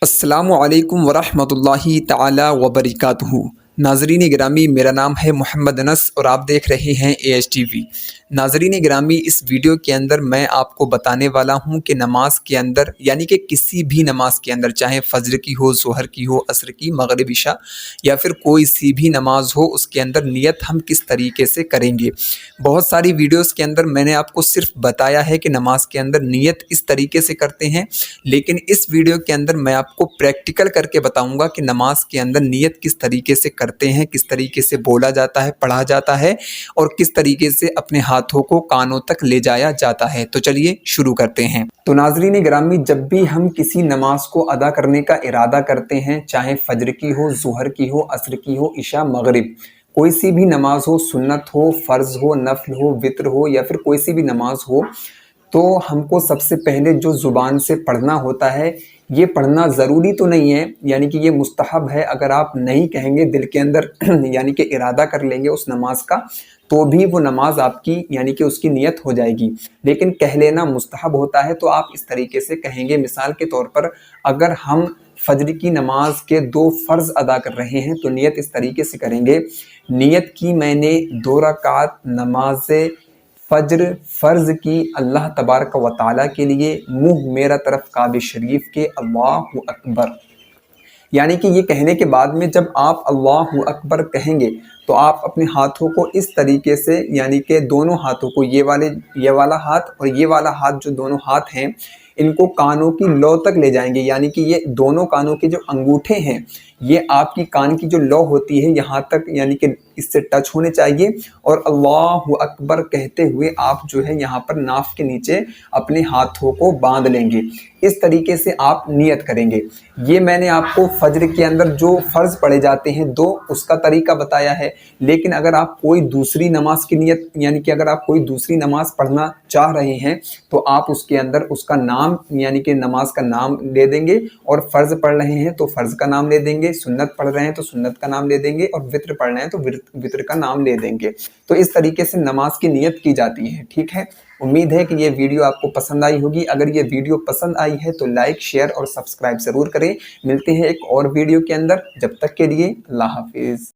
السلام علیکم ورحمۃ اللہ تعالی وبرکاتہ۔ ناظرین گرامی، میرا نام ہے محمد انس اور آپ دیکھ رہے ہیں ASTV۔ ناظرین گرامی، اس ویڈیو کے اندر میں آپ کو بتانے والا ہوں کہ نماز کے اندر یعنی کہ کسی بھی نماز کے اندر، چاہے فجر کی ہو، ظہر کی ہو، عصر کی، مغرب، عشاء یا پھر کوئی سی بھی نماز ہو، اس کے اندر نیت ہم کس طریقے سے کریں گے۔ بہت ساری ویڈیوز کے اندر میں نے آپ کو صرف بتایا ہے کہ نماز کے اندر نیت اس طریقے سے کرتے ہیں، لیکن اس ویڈیو کے اندر میں آپ کو پریکٹیکل کر کے بتاؤں گا کہ نماز کے اندر نیت کس طریقے سے کرتے ہیں، کس طریقے سے بولا جاتا ہے، پڑھا جاتا ہے اور کس طریقے سے اپنے ہاتھوں کو کانوں تک لے جایا جاتا ہے۔ تو چلیے شروع کرتے ہیں۔ تو ناظرین گرامی، جب بھی ہم کسی نماز کو ادا کرنے کا ارادہ کرتے ہیں، چاہے فجر کی ہو، ظہر کی ہو، عصر کی ہو، عشاء، مغرب، کوئی سی بھی نماز ہو، سنت ہو، فرض ہو، نفل ہو، وتر ہو یا پھر کوئی سی بھی نماز ہو، تو ہم کو سب سے پہلے جو زبان سے پڑھنا ہوتا ہے، یہ پڑھنا ضروری تو نہیں ہے، یعنی کہ یہ مستحب ہے۔ اگر آپ نہیں کہیں گے دل کے اندر یعنی کہ ارادہ کر لیں گے اس نماز کا، تو بھی وہ نماز آپ کی یعنی کہ اس کی نیت ہو جائے گی، لیکن کہہ لینا مستحب ہوتا ہے۔ تو آپ اس طریقے سے کہیں گے، مثال کے طور پر اگر ہم فجر کی نماز کے 2 فرض ادا کر رہے ہیں تو نیت اس طریقے سے کریں گے: نیت کی میں نے 2 رکعت نماز فجر فرض کی اللہ تبارک و تعالیٰ کے لیے، منہ میرا طرف کعبہ شریف کے، اللہ اکبر۔ یعنی کہ یہ کہنے کے بعد میں جب آپ اللہ اکبر کہیں گے تو آپ اپنے ہاتھوں کو اس طریقے سے، یعنی کہ دونوں ہاتھوں کو، یہ والا ہاتھ اور یہ والا ہاتھ، جو دونوں ہاتھ ہیں، ان کو کانوں کی لو تک لے جائیں گے۔ یعنی کہ یہ دونوں کانوں کے جو انگوٹھے ہیں، یہ آپ کی کان کی جو لو ہوتی ہے یہاں تک، یعنی کہ اس سے ٹچ ہونے چاہیے، اور اللہ اکبر کہتے ہوئے آپ جو ہے یہاں پر ناف کے نیچے اپنے ہاتھوں کو باندھ لیں گے۔ اس طریقے سے آپ نیت کریں گے۔ یہ میں نے آپ کو فجر کے اندر جو فرض پڑھے جاتے ہیں 2، اس کا طریقہ بتایا ہے، لیکن اگر آپ کوئی دوسری نماز کی نیت، یعنی کہ اگر آپ کوئی دوسری نماز پڑھنا چاہ رہے ہیں تو آپ اس کے اندر اس کا نام، یعنی کہ نماز کا نام لے دیں گے، اور فرض پڑھ رہے ہیں تو فرض کا نام لے دیں گے، سنت پڑھ رہے ہیں تو سنت کا نام لے دیں گے، اور وتر پڑھ رہے ہیں تو وتر کا نام لے دیں گے۔ تو اس طریقے سے نماز کی نیت کی جاتی ہے، ٹھیک ہے۔ امید ہے کہ یہ ویڈیو آپ کو پسند آئی ہوگی۔ اگر یہ ویڈیو پسند آئی ہے تو لائک، شیئر اور سبسکرائب ضرور کریں۔ ملتے ہیں ایک اور ویڈیو کے اندر، جب تک کے لیے اللہ حافظ۔